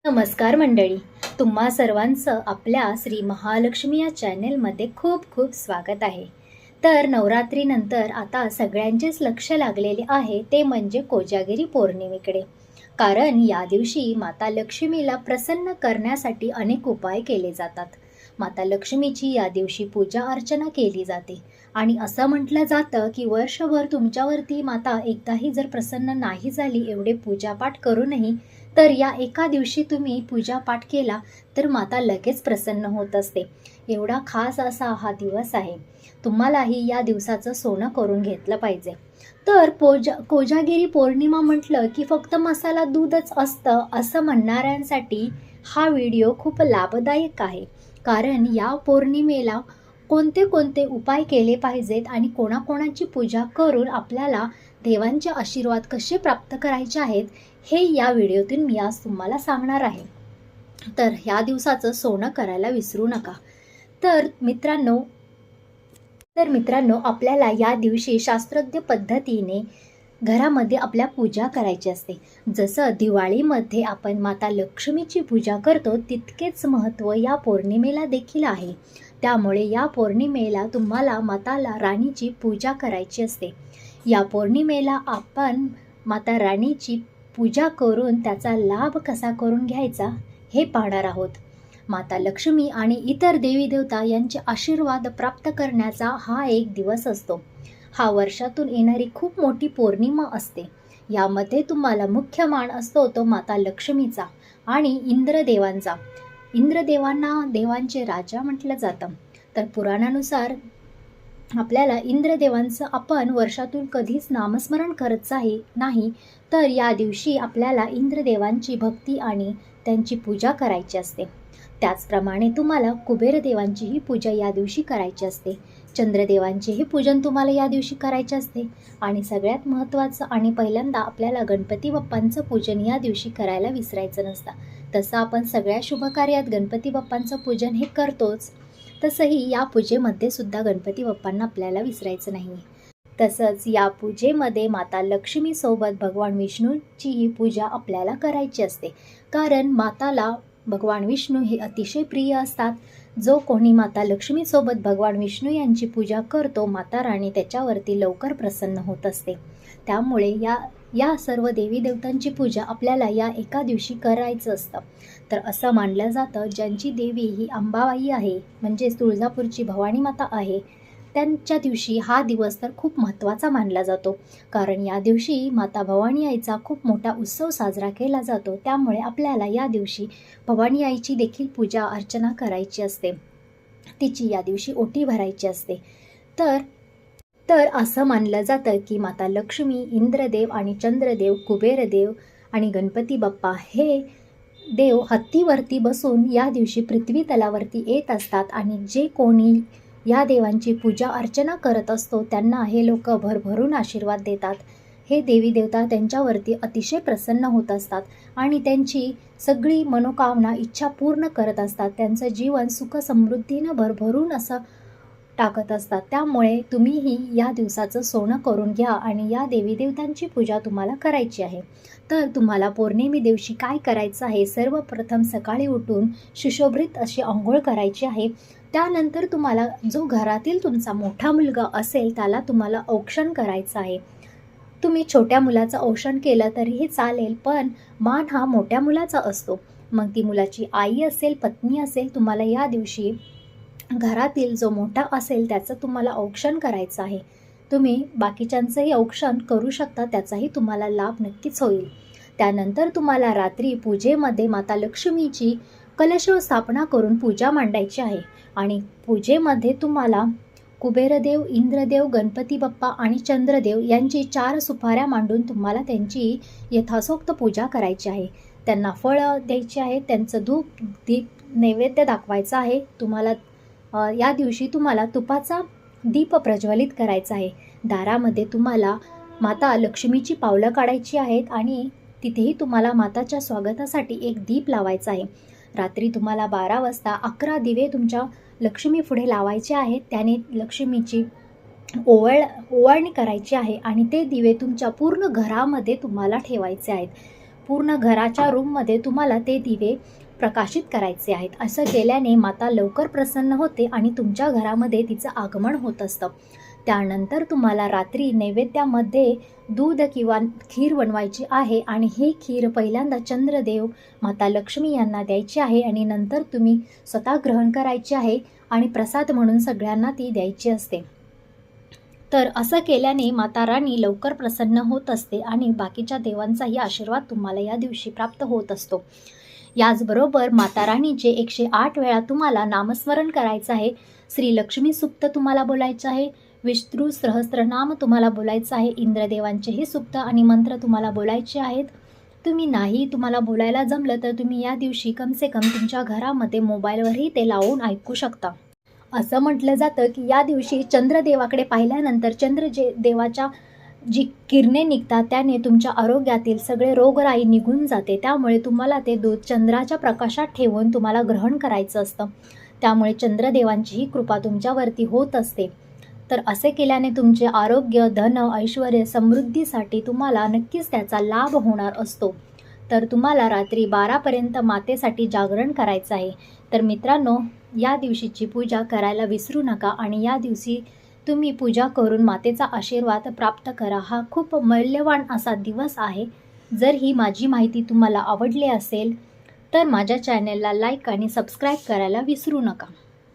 नमस्कार मंडळी, तुम्हा सर्वांचं आपल्या श्री महालक्ष्मी या चॅनेलमध्ये खूप खूप स्वागत आहे. तर नवरात्रीनंतर आता सगळ्यांचेच लक्ष लागलेले आहे ते म्हणजे कोजागिरी पौर्णिमेकडे. कारण या दिवशी माता लक्ष्मीला प्रसन्न करण्यासाठी अनेक उपाय केले जातात. माता लक्ष्मीची या दिवशी पूजा अर्चना केली जाते आणि असं म्हटलं जातं की वर्षभर तुमच्यावरती माता एकदाही जर प्रसन्न नाही झाली एवढे पूजापाठ करूनही, तर या एका दिवशी तुम्ही पूजापाठ केला तर माता लगेच प्रसन्न होत असते. एवढा खास असा हा दिवस आहे. तुम्हालाही या दिवसाचं सोनं करून घेतलं पाहिजे. तर कोजागिरी पौर्णिमा म्हटलं की फक्त मसाला दूधच असतं असं म्हणणाऱ्यांसाठी हा व्हिडिओ खूप लाभदायक आहे. कारण या पौर्णिमेला कोणते कोणते उपाय केले पाहिजेत आणि कोणाकोणाची पूजा करून आपल्याला देवांचे आशीर्वाद कसे प्राप्त करायचे आहेत हे या व्हिडिओतून मी आज तुम्हाला सांगणार आहे. तर ह्या दिवसाचं सोनं करायला विसरू नका. तर मित्रांनो आपल्याला या दिवशी शास्त्रोक्त पद्धतीने घरामध्ये आपल्या पूजा करायची असते. जसं दिवाळीमध्ये आपण माता लक्ष्मीची पूजा करतो तितकेच महत्त्व या पौर्णिमेला देखील आहे. त्यामुळे या पौर्णिमेला तुम्हाला माता राणीची पूजा करायची असते. या पौर्णिमेला आपण माता राणीची पूजा करून त्याचा लाभ कसा करून घ्यायचा हे पाहणार आहोत. माता लक्ष्मी आणि इतर देवी देवता यांचे आशीर्वाद प्राप्त करण्याचा हा एक दिवस असतो. हा वर्षातून येणारी खूप मोठी पौर्णिमा असते. यामध्ये तुम्हाला मुख्य मान असतो तो माता लक्ष्मीचा आणि इंद्रदेवांचा. इंद्रदेवांना देवांचे राजा म्हटलं जातं. तर पुराणानुसार आपल्याला इंद्रदेवांचं आपण वर्षातून कधीच नामस्मरण करत नाही, तर या दिवशी आपल्याला इंद्रदेवांची भक्ती आणि त्यांची पूजा करायची असते. त्याचप्रमाणे तुम्हाला कुबेरदेवांचीही पूजा या दिवशी करायची असते. चंद्रदेवांचेही पूजन तुम्हाला या दिवशी करायचे असते आणि सगळ्यात महत्त्वाचं आणि पहिल्यांदा आपल्याला गणपती बाप्पांचं पूजन या दिवशी करायला विसरायचं नसतं. तसं आपण सगळ्या शुभकार्यात गणपती बाप्पांचं पूजन हे करतोच, तसंही या पूजेमध्ये सुद्धा गणपती बाप्पांना आपल्याला विसरायचं नाही. तसंच या पूजेमध्ये माता लक्ष्मीसोबत भगवान विष्णूचीही पूजा आपल्याला करायची असते. कारण माताला भगवान विष्णू हे अतिशय प्रिय असतात. जो कोणी माता लक्ष्मीसोबत भगवान विष्णू यांची पूजा करतो माता राणी त्याच्यावरती लवकर प्रसन्न होत असते. त्यामुळे या सर्व देवी देवतांची पूजा आपल्याला या एका दिवशी करायचं असतं. तर असं मानलं जातं ज्यांची देवी ही अंबाबाई आहे म्हणजेच तुळजापूरची भवानी माता आहे, त्यांच्या दिवशी हा दिवस तर खूप महत्त्वाचा मानला जातो. कारण या दिवशी माता भवानी आईचा खूप मोठा उत्सव साजरा केला जातो. त्यामुळे आपल्याला या दिवशी भवानी आईची देखील पूजा अर्चना करायची असते. तिची या दिवशी ओटी भरायची असते. तर असं मानलं जातं की माता लक्ष्मी, इंद्रदेव आणि चंद्रदेव, कुबेरदेव आणि गणपती बाप्पा हे देव हत्तीवरती बसून या दिवशी पृथ्वी तलावरती येत असतात आणि जे कोणी या देवांची पूजा अर्चना करत असतो त्यांना हे लोक भरभरून आशीर्वाद देतात. हे देवी देवता त्यांच्यावरती अतिशय प्रसन्न होत असतात आणि त्यांची सगळी मनोकामना इच्छा पूर्ण करत असतात. त्यांचं जीवन सुख समृद्धीनं भरभरून असं टाकत असतात. त्यामुळे तुम्हीही या दिवसाचं सोनं करून घ्या आणि या देवी देवतांची पूजा तुम्हाला करायची आहे. तर तुम्हाला पौर्णिमे दिवशी काय करायचं आहे, सर्वप्रथम सकाळी उठून सुशोभित अशी अंघोळ करायची आहे. त्यानंतर तुम्हाला जो घरातील तुमचा मोठा मुलगा असेल त्याला तुम्हाला औक्षण करायचं आहे. तुम्ही छोट्या मुलाचं औक्षण केलं तरीही चालेल, पण मान हा मोठ्या मुलाचा असतो. मग ती मुलाची आई असेल, पत्नी असेल, तुम्हाला या दिवशी घरातील जो मोठा असेल त्याचं तुम्हाला औक्षण करायचं आहे. तुम्ही बाकीच्यांचंही औक्षण करू शकता, त्याचाही तुम्हाला लाभ नक्कीच होईल. त्यानंतर तुम्हाला रात्री पूजेमध्ये माता लक्ष्मीची कलश स्थापना करून पूजा मांडायची आहे आणि पूजेमध्ये तुम्हाला कुबेरदेव, इंद्रदेव, गणपती बाप्पा आणि चंद्रदेव यांची 4 सुपाऱ्या मांडून तुम्हाला त्यांची यथासोक्त पूजा करायची आहे. त्यांना फळं द्यायची आहेत, त्यांचं धूप दीप नैवेद्य दाखवायचं आहे. या दिवशी तुम्हाला तुपाचा दीप प्रज्वलित करायचा आहे. दारामध्ये तुम्हाला माता लक्ष्मीची पावलं काढायची आहेत आणि तिथेही तुम्हाला माताच्या स्वागतासाठी एक दीप लावायचा आहे. रात्री तुम्हाला 12 वाजता 11 दिवे तुमच्या लक्ष्मी पुढे लावायचे आहेत. त्याने लक्ष्मीची ओवाळणी करायची आहे आणि ते दिवे तुमच्या पूर्ण घरामध्ये तुम्हाला ठेवायचे आहेत. पूर्ण घराच्या रूममध्ये तुम्हाला ते दिवे प्रकाशित करायचे आहेत. असं केल्याने माता लवकर प्रसन्न होते आणि तुमच्या घरामध्ये तिचं आगमन होत असतं. त्यानंतर तुम्हाला रात्री नैवेद्यामध्ये दूध किंवा खीर बनवायची आहे आणि ही खीर पहिल्यांदा चंद्रदेव, माता लक्ष्मी यांना द्यायची आहे आणि नंतर तुम्ही स्वतः ग्रहण करायची आहे आणि प्रसाद म्हणून सगळ्यांना ती द्यायची असते. तर असं केल्याने माता राणी लवकर प्रसन्न होत असते आणि बाकीच्या देवांचाही आशीर्वाद तुम्हाला या दिवशी प्राप्त होत असतो. याचबरोबर माता राणीचे 108 वेळा तुम्हाला नामस्मरण करायचं आहे. श्री लक्ष्मी सुक्त तुम्हाला बोलायचं आहे. विष्णू सहस्त्रनाम तुम्हाला बोलायचं आहे. इंद्रदेवांचेही सुक्त आणि मंत्र तुम्हाला बोलायचे आहेत. तुम्हाला बोलायला जमलं तर तुम्ही या दिवशी कमसे कम तुमच्या घरामध्ये मोबाईलवरही ते लावून ऐकू शकता. असं म्हटलं जातं की या दिवशी चंद्रदेवाकडे पाहिल्यानंतर देवाच्या जी किरणे निघतात त्याने तुमच्या आरोग्यातील सगळे रोगराई निघून जाते. त्यामुळे तुम्हाला ते दूध चंद्राच्या प्रकाशात ठेवून तुम्हाला ग्रहण करायचं असतं. त्यामुळे चंद्रदेवांचीही कृपा तुमच्यावरती होत असते. तर असे केल्याने तुमचे आरोग्य, धन, ऐश्वर्य, समृद्धीसाठी तुम्हाला नक्कीच त्याचा लाभ होणार असतो. तर तुम्हाला रात्री 12पर्यंत मातेसाठी जागरण करायचं आहे. तर मित्रांनो, या दिवशीची पूजा करायला विसरू नका आणि या दिवशी तुम्ही पूजा करून मातेचा आशीर्वाद प्राप्त करा. हा खूप मौल्यवान असा दिवस आहे. जर ही माझी माहिती तुम्हाला आवडली असेल तर माझ्या चॅनलला लाईक आणि सबस्क्राईब करायला विसरू नका.